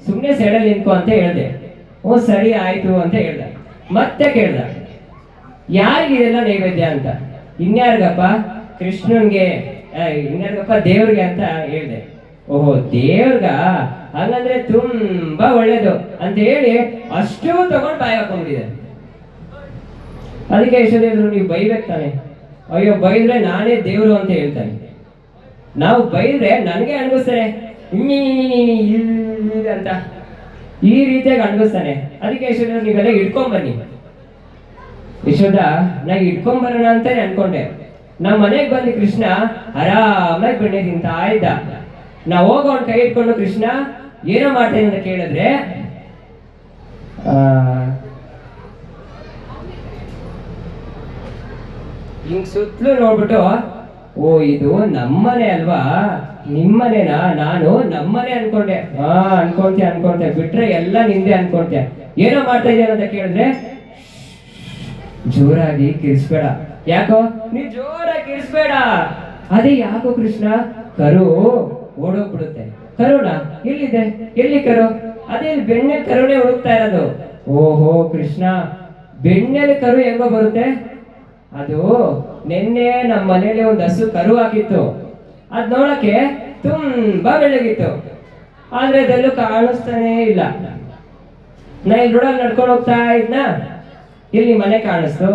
ಸುಮ್ಮನೆ ಸೈಡಲ್ಲಿ ನಿಂತ್ಕೋ ಅಂತ ಹೇಳ್ದೆ. ಓ ಸರಿ ಆಯ್ತು ಅಂತ ಹೇಳ್ದ. ಮತ್ತೆ ಕೇಳ್ದ, ಯಾರಿಗಿದೆಲ್ಲ ನೈವೇದ್ಯ ಅಂತ? ಇನ್ಯಾರಿಗಪ್ಪ? ಕೃಷ್ಣನ್ಗೆ. ಇನ್ಯಾರಿಗಪ್ಪ? ದೇವ್ರಿಗೆ ಅಂತ ಹೇಳ್ದೆ. ಓಹೋ ದೇವ್ರಗ, ಹಂಗಂದ್ರೆ ತುಂಬಾ ಒಳ್ಳೇದು ಅಂತ ಹೇಳಿ ಅಷ್ಟು ತಗೊಂಡು ಬಾಯಿ ಹಾಕೊಂಡಿದೆ. ಅದಕ್ಕೆ ಯಶೋದ ಹೇಳಿದ್ರು, ನೀವು ಬೈಬೇಕು ತಾನೆ. ಅಯ್ಯೋ ಬೈದ್ರೆ ನಾನೇ ದೇವ್ರು ಅಂತ ಹೇಳ್ತಾನೆ. ನಾವು ಬೈದ್ರೆ ನನಗೆ ಅನ್ಗಿಸ್ತಾನೆ ಅಂತ, ಈ ರೀತಿಯಾಗಿ ಅನ್ಗಿಸ್ತಾನೆ. ಅದಕ್ಕೆ ಯಶೋದ ನೀವೆಲ್ಲ ಇಟ್ಕೊಂಡ್ಬನ್ನಿ. ಯಶೋದ ನಾ ಇಟ್ಕೊಂಡ್ಬರೋಣ ಅಂತಾನೆ ಅನ್ಕೊಂಡೆ. ನಮ್ಮ ಮನೆಗೆ ಬಂದು ಕೃಷ್ಣ ಆರಾಮಾಗಿ ಬೆಣ್ಣೆ ತಿಂತಾ ಇದ್ದ. ನಾವು ಹೋಗ ಅವ್ನ ಕೈ ಇಟ್ಕೊಂಡು, ಕೃಷ್ಣ ಏನೋ ಮಾಡ್ತೇನೆ ಅಂತ ಕೇಳಿದ್ರೆ ಹಿಂಗ್ ಸುತ್ತಲೂ ನೋಡ್ಬಿಟ್ಟು, ಓ ಇದು ನಮ್ಮನೆ ಅಲ್ವಾ, ನಿಮ್ಮನೆನಾ? ನಾನು ನಮ್ಮನೆ ಅನ್ಕೊಂಡೆ. ಅನ್ಕೊಂತೆ ಬಿಟ್ರೆ ಎಲ್ಲ ನಿಂದೆ ಅನ್ಕೊಂತೆ. ಏನೋ ಮಾಡ್ತಾ ಇದ್ದೇನೆ ಅಂತ ಕೇಳಿದ್ರೆ, ಜೋರಾಗಿ ಕಿರ್ಸ್ಬೇಡ. ಯಾಕೋ ನೀ ಜೋರಾಗಿ ಕಿರ್ಸ್ಬೇಡ. ಅದೇ ಯಾಕೋ ಕೃಷ್ಣ? ಕರು ಓಡೋಗ್ಬಿಡುತ್ತೆ. ಕರುಣ ಎಲ್ಲಿದೆ? ಎಲ್ಲಿ ಕರು? ಅದೇ ಬೆಣ್ಣೆ ಕರುನೇ ಹುಡುಕ್ತಾ ಇರೋದು. ಓಹೋ ಕೃಷ್ಣ, ಬೆಣ್ಣೆಲಿ ಕರು ಹೆಂಗೋ ಬರುತ್ತೆ? ಅದು ನಿನ್ನೆ ನಮ್ಮ ಮನೇಲಿ ಒಂದು ಹಸು ಕರು ಹಾಕಿತ್ತು. ಅದ್ ನೋಡಕ್ಕೆ ತುಂಬಾ ಬೆಳ್ಳಗಿತ್ತು, ಆದ್ರೆ ಅದೆಲ್ಲೂ ಕಾಣಿಸ್ತಾನೇ ಇಲ್ಲ. ನಾ ಇಲ್ಲಿ ರೋಡಲ್ಲಿ ನಡ್ಕೊಂಡು ಹೋಗ್ತಾ ಇದ್ನ, ಇಲ್ಲಿ ಮನೆ ಕಾಣಿಸ್ತು.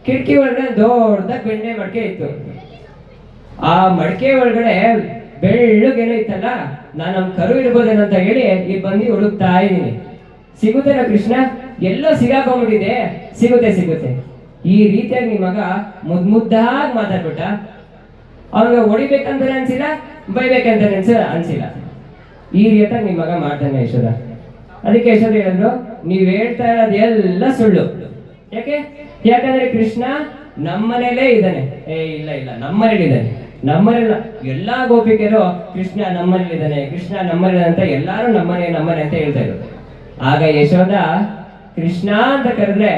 ಕಿಟಕಿ ಒಳಗಡೆ ದೊಡ್ಡದಾಗಿ ಬೆಣ್ಣೆ ಮಡಿಕೆ ಇತ್ತು. ಆ ಮಡಿಕೆ ಒಳಗಡೆ ಬೆಳ್ಳಗೇನೋ ಇತ್ತಲ್ಲ, ನಾನು ನಮ್ ಕರು ಇರ್ಬೋದೇನೋ ಅಂತ ಹೇಳಿ ಇಲ್ಲಿ ಬಂದು ಹುಡುಕ್ತಾ ಇದ್ದೀನಿ. ಸಿಗುತ್ತೇನ ಕೃಷ್ಣ? ಎಲ್ಲೋ ಸಿಗಾಕೊಂಡ್ಬಿಟ್ಟಿದೆ. ಸಿಗುತ್ತೆ. ಈ ರೀತಿಯಾಗಿ ನಿಮ್ಮ ಮಗ ಮುದ್ದಾಗಿ ಮಾತಾಡ್ಬಿಟ್ಟ. ಅವ್ನಿಗೆ ಹೊಡಿಬೇಕಂತಾನೆ ಅನ್ಸಿಲ್ಲ, ಬೈಬೇಕಂತಾನೆ ಅನ್ಸಿಲ್ಲ. ಈ ರೀತಿಯಾಗಿ ನಿಮ್ಮ ಮಗ ಮಾಡ್ತಾನೆ ಯಶೋದ. ಅದಕ್ಕೆ ಯಶೋದ ಹೇಳಿದ್ರು, ನೀವ್ ಹೇಳ್ತಾ ಇರೋದು ಎಲ್ಲ ಸುಳ್ಳು. ಯಾಕಂದ್ರೆ ಕೃಷ್ಣ ನಮ್ಮನೇಲೇ ಇದ್ದಾನೆ. ಇಲ್ಲ ನಮ್ಮನೇಲಿ ಇದ್ದಾನೆ. ನಮ್ಮನೆಲ್ಲ ಎಲ್ಲಾ ಗೋಪಿಕೆರು ಕೃಷ್ಣ ನಮ್ಮನೇಲಿದ್ದಾನೆ, ಕೃಷ್ಣ ನಮ್ಮನೇಲಿ ಅಂತ ಎಲ್ಲಾರು ನಮ್ಮನೆ ಅಂತ ಹೇಳ್ತಾ ಇದ್ರು. ಆಗ ಯಶೋದ ಕೃಷ್ಣ ಅಂತ ಕರೆದ್ರೆ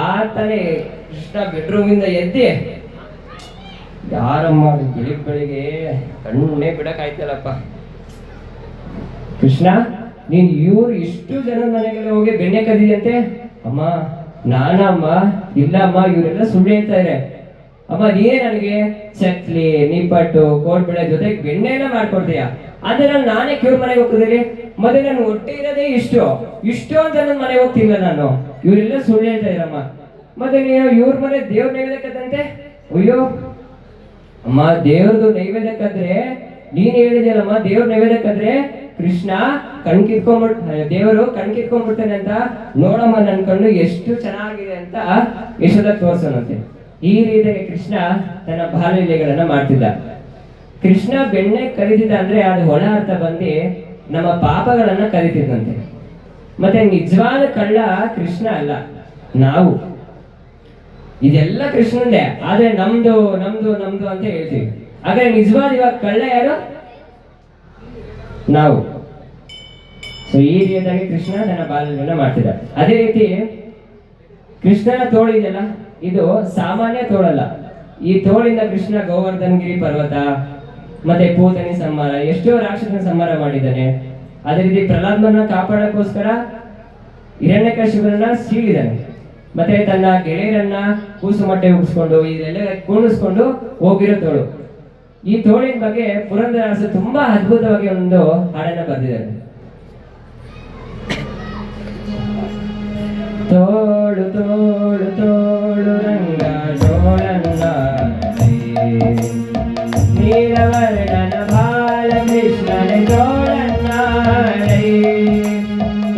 ಆತನೇ ಕೃಷ್ಣ ಬೆಡ್ರೂಮ್ ಇಂದ ಎದ್ದಿ, ಯಾರಮ್ಮ ಬೆಳಿಗ್ಗೆ ಕಣ್ಣೇ ಬಿಡಕ್ಕಾಯ್ತಲ್ಲಪ್ಪ, ಕೃಷ್ಣ ನೀನ್ ಇವ್ರು ಇಷ್ಟು ಜನ ಮನೆಗೆಲ್ಲ ಹೋಗಿ ಬೆಣ್ಣೆ ಕದಿದಂತೆ. ಅಮ್ಮ ನಾನಮ್ಮ ಇಲ್ಲ ಅಮ್ಮ, ಇವರೆಲ್ಲ ಸುಳ್ಳು ಹೇಳ್ತಾ ಇದ್ದಾರೆ ಅಮ್ಮ. ನೀನೇ ನನಗೆ ಚಕ್ಲಿ ನಿಪ್ಪಟ್ಟು ಕೋಡ್ಬಳೆ ಜೊತೆಗೆ ಬೆಣ್ಣೆ ಎಲ್ಲ ಮಾಡ್ಕೊಡ್ತೀಯ ಅಂದ್ರೆ ನಾನೇ ಇವ್ರ ಮನೆಗೆ ಹೋಗ್ತಿದ್ದೀನಿ. ಮತ್ತೆ ನಾನು ಹೊಟ್ಟೆ ಇರೋದೇ ಇಷ್ಟು ಅಂತ ನನ್ನ ಮನೆಗೆ ಹೋಗ್ತಿಲ್ಲ ನಾನು. ಇವರೆಲ್ಲ ಸುಳ್ಳು ಹೇಳ್ತಾ ಇರಮ್ಮ. ಮತ್ತೆ ನೀವು ಇವ್ರ ಮನೆ ದೇವ್ರ ನೈವೇದ್ಯಕ್ಕಂತೆ. ಅಯ್ಯೋ ಅಮ್ಮ, ದೇವ್ರದು ನೈವೇದ್ಯಕ್ಕಾದ್ರೆ ನೀನ್ ಹೇಳಿದ್ಯಲ್ಲಮ್ಮ, ದೇವ್ರ ನೈವೇದ್ಯಕ್ಕಾದ್ರೆ ಕೃಷ್ಣ ದೇವರು ಕಣ್ಕಿತ್ಕೊಂಡ್ಬಿಡ್ತಾನೆ ಅಂತ ನೋಡಮ್ಮ, ನನ್ ಕಣ್ಣು ಎಷ್ಟು ಚೆನ್ನಾಗಿದೆ ಅಂತ ಯಶೋದ ತೋರ್ಸೋನಂತೆ. ಈ ರೀತಿಯಾಗಿ ಕೃಷ್ಣ ತನ್ನ ಬಾಲ್ಯಲೀಲೆಗಳನ್ನ ಮಾಡ್ತಿದ್ದ. ಕೃಷ್ಣ ಬೆಣ್ಣೆ ಕರಿತಿದ್ದ ಅಂದ್ರೆ ಅದು ಒಳ ಅರ್ಥ ಬಂದು ನಮ್ಮ ಪಾಪಗಳನ್ನ ಕರಿತಿದ್ದಂತೆ. ಮತ್ತೆ ನಿಜವಾದ ಕಳ್ಳ ಕೃಷ್ಣ ಅಲ್ಲ, ನಾವು. ಇದೆಲ್ಲ ಕೃಷ್ಣಂದೇ, ಆದ್ರೆ ನಮ್ದು ನಮ್ದು ನಮ್ದು ಅಂತ ಹೇಳ್ತೀವಿ. ಹಾಗಾದ್ರೆ ನಿಜವಾದ ಇವಾಗ ಕಳ್ಳ ಯಾರು? ನಾವು. ಸೊ ಈ ರೀತಿಯಾಗಿ ಕೃಷ್ಣ ತನ್ನ ಬಾಲ್ಯಗಳನ್ನ ಮಾಡ್ತಿದ್ದ. ಅದೇ ರೀತಿ ಕೃಷ್ಣನ ತೋಳು ಇದೆಯಲ್ಲ, ಇದು ಸಾಮಾನ್ಯ ತೋಳಲ್ಲ. ಈ ತೋಳಿಂದ ಕೃಷ್ಣ ಗೋವರ್ಧನಗಿರಿ ಪರ್ವತ ಮತ್ತೆ ಪೂತನಿ ಸಂಹಾರ, ಎಷ್ಟೋ ರಾಕ್ಷಸನ ಸಂಹಾರ ಮಾಡಿದ್ದಾನೆ. ಅದೇ ರೀತಿ ಪ್ರಹ್ಲಾದನ ಕಾಪಾಡಕ್ಕೋಸ್ಕರ ಹಿರಣ್ಯಕಶಿಪುರನ್ನ ಸೀಳಿದಾನೆ. ಮತ್ತೆ ತನ್ನ ಗೆಳೆಯರನ್ನ ಕೂಸು ಮೊಟ್ಟೆ ಉಗಿಸ್ಕೊಂಡು ಇದೆಲ್ಲ ಕೂಣಿಸ್ಕೊಂಡು ಹೋಗಿರೋ ತೋಳು. ಈ ತೋಳಿನ ಬಗ್ಗೆ ಪುರಂದರದಾಸರು ತುಂಬಾ ಅದ್ಭುತವಾಗಿ ಒಂದು ಹಾಡನ್ನ ಬರೆದಿದ್ದಾರೆ. ತೋಳು ತೋಳು ತೋಳು ರಂಗ ತೋಳನ್ನ ನೀಲವರ್ಣನ ಬಾಲಕೃಷ್ಣನ ತೋಳನ್ನ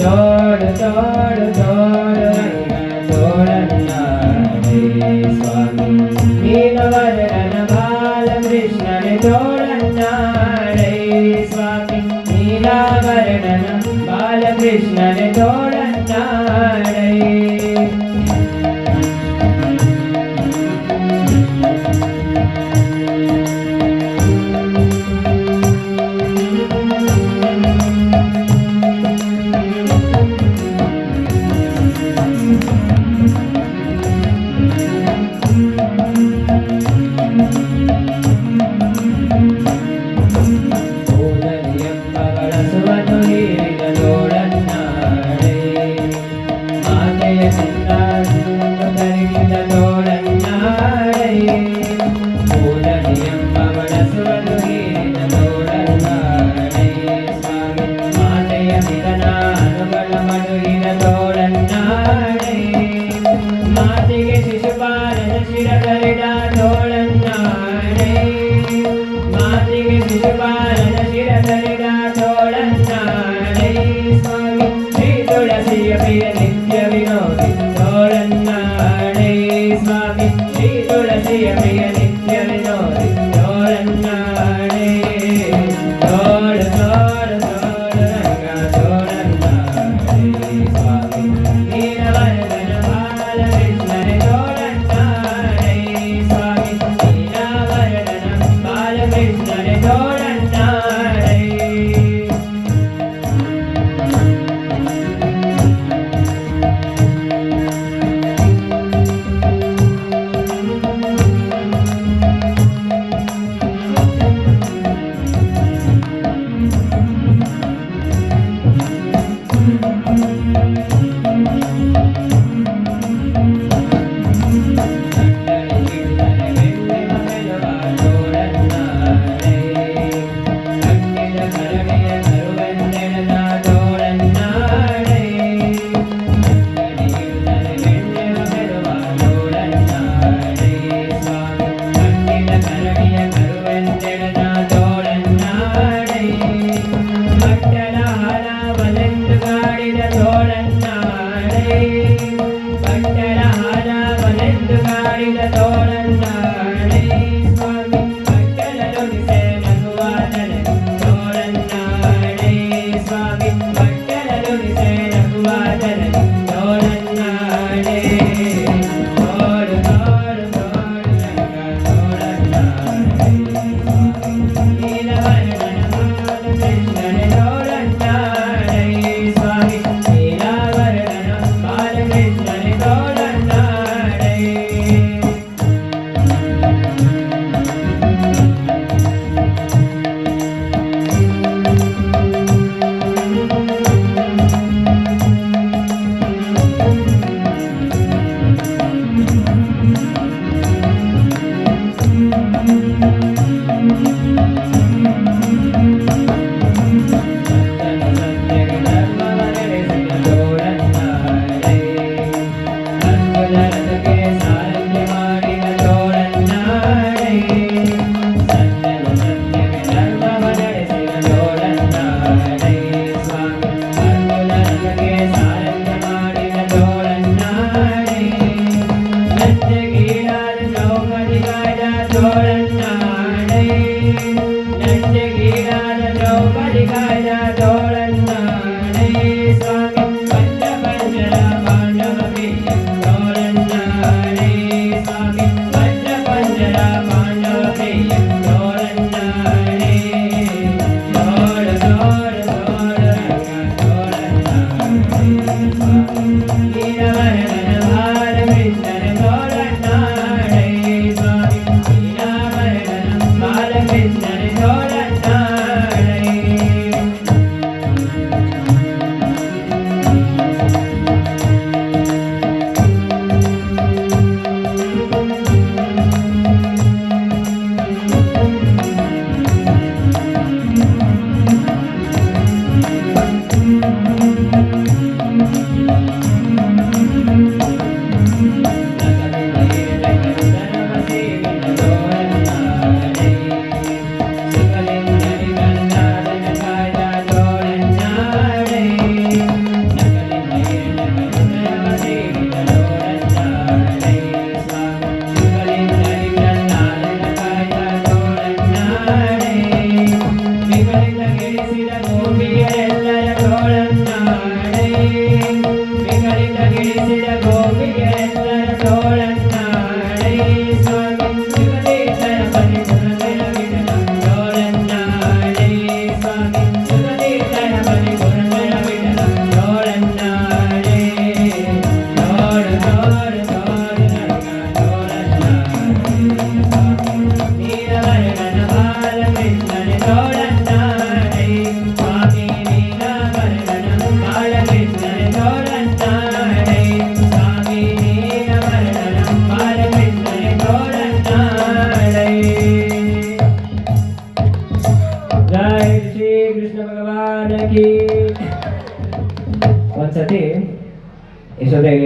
ತೋಳು ತೋಳು ತೋಳು ರಂಗ ತೋಳನ್ನ ಸ್ವಾಮಿ ನೀಲವರ್ಣನ ಬಾಲಕೃಷ್ಣನ ತೋಳನ್ನ ಸ್ವಾಮಿ ನೀಲವರ್ಣನ ಬಾಲಕೃಷ್ಣನ ತೋಳನ್ನ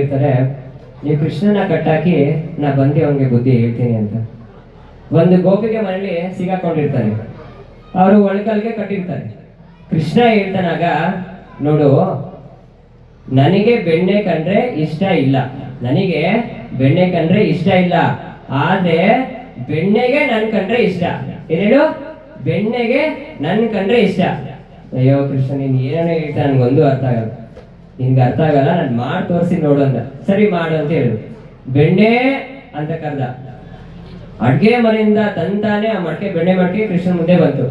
ಹೇಳ್ತಾರೆ, ನೀವು ಕೃಷ್ಣನ ಕಟ್ಟಾಕಿ ನಾ ಬಂದು ಅವನಿಗೆ ಬುದ್ಧಿ ಹೇಳ್ತೀನಿ ಅಂತ. ಒಂದು ಗೋಪಿಗೆ ಮನೇಲಿ ಸಿಗಾಕೊಂಡಿರ್ತಾರೆ, ಅವರು ಒಳಕಲ್ಗೆ ಕಟ್ಟಿರ್ತಾರೆ. ಕೃಷ್ಣ ಹೇಳ್ತಾನಾಗ, ನೋಡು ನನಗೆ ಬೆಣ್ಣೆ ಕಂಡ್ರೆ ಇಷ್ಟ ಇಲ್ಲ, ನನಗೆ ಬೆಣ್ಣೆ ಕಂಡ್ರೆ ಇಷ್ಟ ಇಲ್ಲ, ಆದ್ರೆ ಬೆಣ್ಣೆಗೆ ನನ್ ಕಂಡ್ರೆ ಇಷ್ಟ. ಏನೇಳು? ಬೆಣ್ಣೆಗೆ ನನ್ ಕಂಡ್ರೆ ಇಷ್ಟ. ಅಯ್ಯೋ ಕೃಷ್ಣ, ನೀನ್ ಏನೇನೋ ಹೇಳ್ತಾ ನನ್ಗೊಂದು ಅರ್ಥ ಆಗಲ್ಲ, ನಿನ್ಗೆ ಅರ್ಥ ಆಗಲ್ಲ, ನಾನು ಮಾಡಿ ತೋರಿಸಿ ನೋಡು ಅಂತ. ಸರಿ ಮಾಡು ಅಂತ ಹೇಳಿದ್ರು. ಬೆಣ್ಣೆ ಅಂತ ಕರ್ದ. ಅಡ್ಗೆ ಮನೆಯಿಂದ ತಂತಾನೆ ಆ ಮಡಕೆ, ಬೆಣ್ಣೆ ಮಡಕೆ ಕೃಷ್ಣ ಮುಂದೆ ಬಂತು.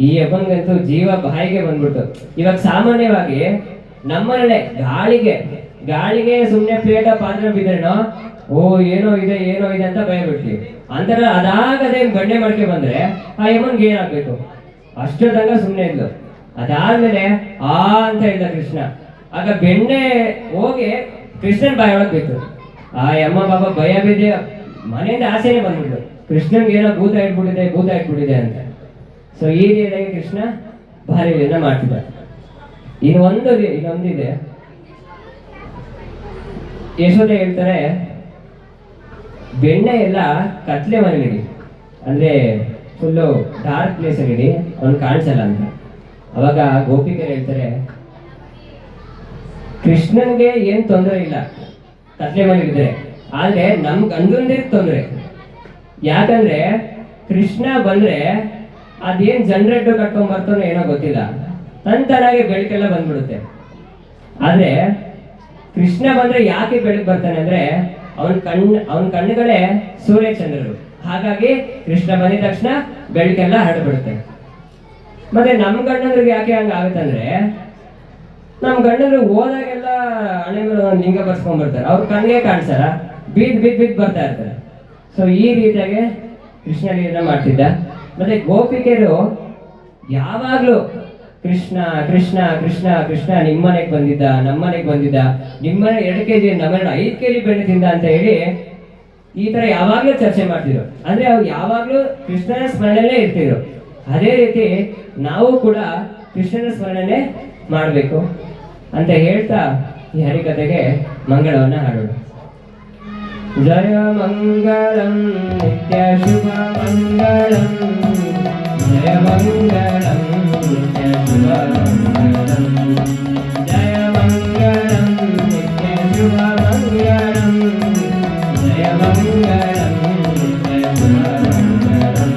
ಈ ಅಪ್ಪಂಗಂತೂ ಜೀವ ಬಾಯಿಗೆ ಬಂದ್ಬಿಟ್ಟು. ಇವಾಗ ಸಾಮಾನ್ಯವಾಗಿ ನಮ್ಮನೆ ಗಾಳಿಗೆ ಸುಮ್ಮನೆ ಪ್ಲೇಟ ಪಾತ್ರ ಬಿದ್ರೇನೋ, ಓ ಏನೋ ಇದೆ ಅಂತ ಭಯ ಬಿಡ್ತೀವಿ. ಅಂತರ ಅದಾಗದೆ ಬೆಣ್ಣೆ ಮಡಕೆ ಬಂದ್ರೆ ಆ ಯಮನ್ಗೆ ಏನಾಗ್ಬೇಕು? ಅಷ್ಟೊತ್ತಂಗ ಸುಮ್ಮನೆ ಇದ್ಲು. ಅದಾದ್ಮೇಲೆ ಆ ಅಂತ ಹೇಳ್ದ ಕೃಷ್ಣ. ಆಗ ಬೆಣ್ಣೆ ಹೋಗಿ ಕೃಷ್ಣನ್ ಬಾಯಿ ಒಳಗ್ ಬಿತ್ತು. ಆ ಯಮ್ಮ ಬಾಬಾ ಭಯ ಬಿದ್ದೆ ಮನೆಯಿಂದ ಆಸೆನೆ ಬಂದ್ಬಿಟ್ರು, ಕೃಷ್ಣನ್ಗೆ ಏನೋ ಭೂತ ಇಟ್ಬಿಟ್ಟಿದೆ ಅಂತ. ಸೊ ಈ ರೀತಿಯಾಗಿ ಕೃಷ್ಣ ಭಾರಿ ಇದನ್ನ ಮಾಡ್ತಿದ್ದ. ಇನ್ನೊಂದಿದೆ, ಯಶೋದೆ ಹೇಳ್ತಾರೆ, ಬೆಣ್ಣೆ ಎಲ್ಲ ಕತ್ಲೆ ಮನೆಗಿಡಿ, ಅಂದ್ರೆ ಫುಲ್ಲು ಡಾರ್ಕ್ ಪ್ಲೇಸ್ ಅಲ್ಲಿ ಅವ್ನು ಕಾಣಿಸಲ್ಲ ಅಂತ. ಅವಾಗ ಗೋಪಿಕರು ಹೇಳ್ತಾರೆ, ಕೃಷ್ಣನ್ಗೆ ಏನ್ ತೊಂದರೆ ಇಲ್ಲ ಕತ್ಲೆ ಮನೆಗಿದ್ರೆ, ಆದ್ರೆ ನಮ್ ಗಂಡಂದಿರ್ ತೊಂದರೆ. ಯಾಕಂದ್ರೆ ಕೃಷ್ಣ ಬಂದ್ರೆ ಅದೇನ್ ಜನರೇಟರ್ ಕಟ್ಕೊಂಡ್ ಬರ್ತಾನೋ ಏನೋ ಗೊತ್ತಿಲ್ಲ, ತಂತನಾಗೆ ಬೆಳಕೆಲ್ಲ ಬಂದ್ಬಿಡುತ್ತೆ. ಆದ್ರೆ ಕೃಷ್ಣ ಬಂದ್ರೆ ಯಾಕೆ ಬೆಳಕು ಬರ್ತಾನೆ ಅಂದ್ರೆ ಅವನ ಕಣ್ಣುಗಳೇ ಸೂರ್ಯ ಚಂದ್ರರು. ಹಾಗಾಗಿ ಕೃಷ್ಣ ಬಂದಿದ ತಕ್ಷಣ ಬೆಳಕೆಲ್ಲ ಹರಡ್ಬಿಡುತ್ತೆ. ಮತ್ತೆ ನಮ್ ಗಂಡಂದ್ರಿಗೆ ಯಾಕೆ ಹಂಗ ಆಗುತ್ತಂದ್ರೆ, ನಮ್ ಗಂಡಂದ್ರು ಹೋದಾಗೆಲ್ಲ ಹಣೆ ಮೇಲೆ ಒಂದು ಲಿಂಗ ಬರ್ಸ್ಕೊಂಡ್ ಬರ್ತಾರೆ, ಅವ್ರ ಕಣ್ಣಿಗೆ ಕಾಣಿಸಲ್ಲ, ಬಿದ್ ಬರ್ತಾ ಇರ್ತಾರೆ. ಸೊ ಈ ರೀತಿಯಾಗಿ ಕೃಷ್ಣ ಲೀಲಾ ಮಾಡ್ತಿದ್ದ. ಮತ್ತೆ ಗೋಪಿಕೆರು ಯಾವಾಗ್ಲೂ ಕೃಷ್ಣ ಕೃಷ್ಣ ಕೃಷ್ಣ ಕೃಷ್ಣ, ನಿಮ್ಮನೆಗೆ ಬಂದಿದ್ದ, ನಮ್ಮನೆಗೆ ಬಂದಿದ್ದ, ನಿಮ್ಮನೆ 2 kg ನಮ್ಮನೆ 5 kg ಬೆಣ್ಣೆ ತಿಂದ ಅಂತ ಹೇಳಿ ಈ ತರ ಯಾವಾಗ್ಲೂ ಚರ್ಚೆ ಮಾಡ್ತಿದ್ರು. ಅಂದ್ರೆ ಅವ್ರು ಯಾವಾಗ್ಲೂ ಕೃಷ್ಣನ ಸ್ಮರಣೆಯಲ್ಲೇ ಇರ್ತಿದ್ರು. ಅದೇ ರೀತಿ ನಾವು ಕೂಡ ಕೃಷ್ಣನ ಸ್ಮರಣೆ ಮಾಡಬೇಕು ಅಂತ ಹೇಳ್ತಾ ಈ ಹರಿಕಥೆಗೆ ಮಂಗಳವನ್ನ ಹಾಡೋಣ. ಜಯ ಮಂಗಳಂ ನಿತ್ಯ ಶುಭ ಮಂಗಳಂ, ಜಯ ಮಂಗಳಂ ನಿತ್ಯ ಶುಭ ಮಂಗಳಂ, ಜಯ ಮಂಗಳಂ ನಿತ್ಯ ಶುಭ ಮಂಗಳಂ, ಜಯ ಮಂಗಳಂ ನಿತ್ಯ ಶುಭ ಮಂಗಳಂ.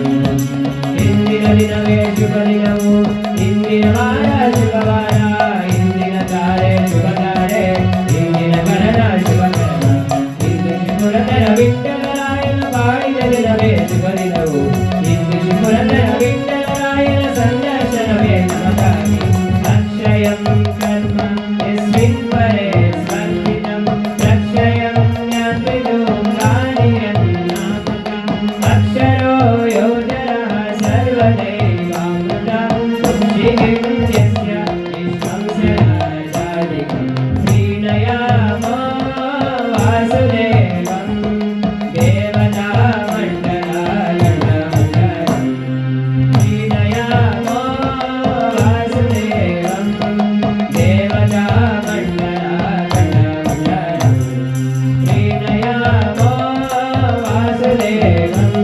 ಇಂದಿನ ದಿನವೇ ಶುಭ ದಿನವು, ಇಂದಿನ ವಾರ ಶುಭವಾರ, ಇಂದಿನ ತಾರೆ ಶುಭ ತಾರೆ, ಇಂದಿನ ಗಣನ ಶುಭ ಗಣನ, ಇಂದು ಶಿವರತನ ವಿಠ್ಠಲರಾಯನ ಬಾಳಿದ ದಿನವೇ ಶುಭ ದಿನವು, ಇಂದು ಶಿವರತನ ವಿಠ್ಠಲರಾಯನ ಸಂದರ್ಶನವೇ ನಮಗಾಗಿ. ಅಕ್ಷಯಂ ಕರ್ಮ ಯಸ್ಮಿನ್ ಪರೇ ಸ್ಪರ್ಧಿತಂ, ರಕ್ಷಯಂ ಜ್ಞಾಪಿತುಂ ಕಾಣಿಯನ್ನಾಮಕಂ, ಅಕ್ಷರೋ ಯೋಜನಃ ಸರ್ವದೈವಾಮೃತಂ, ಋಷಿಗಿಂ ಯಸ್ಯ ವಿಶ್ವಂ ಸದಾಚಾರಿಕಂ, ಕ್ರೀಡಯಾಮೋ ವಾಸುದೇವಂ ದೇವತಾ ಮಂಡಲಾಲಯಮಂಡಲಂ, ಕ್ರೀಡಯಾಮೋ ವಾಸುದೇವಂ ದೇವತಾ ಮಂಡಲಾಲಯಮಂಡಲಂ, ಕ್ರೀಡಯಾಮೋ ವಾಸುದೇವಂ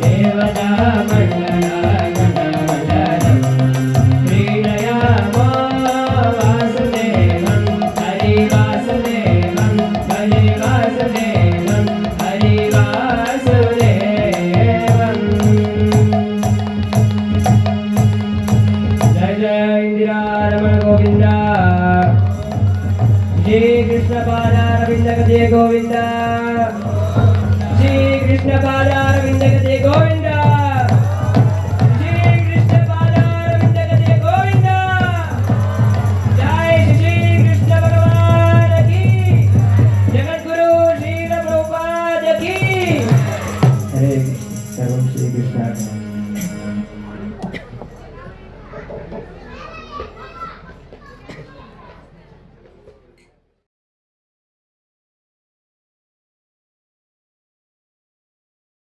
ದೇವತಾ ಮಂಡಲಾಲಯಮಂಡಲಂ, ಕ್ರೀಡಯಾಮೋ ವಾಸುದೇವಂ ಹರಿ ವಾಸುದೇವಂ, ಹರಿ ವಾಸುದೇವಂ, ಹರಿ ವಾಸುದೇವಂ. ಜಯ ಜಯ ಇಂದಿರಾ ರಮಣ ಗೋವಿಂದ, ಶ್ರೀ ಕೃಷ್ಣ ಪಾದಾರವಿಂದ ಗದೆ ಗೋವಿಂದ, ಶ್ರೀ ಕೃಷ್ಣ ಪಾದಾರವಿಂದ ಗದೆ ಗೋವಿಂದ, ಶ್ರೀ ಕೃಷ್ಣ ಪಾದಾರವಿಂದ ಗದೆ ಗೋವಿಂದ. ಜಯ ಶ್ರೀ ಕೃಷ್ಣ ಭಗವಾನ್ ಕಿ, ಜಗದ್ಗುರು ಶ್ರೀಲ ಪ್ರಭುಪಾದ ಕಿ. ಹರೇ ಕೃಷ್ಣ, ಸರ್ವಂ ಶ್ರೀ ಕೃಷ್ಣ.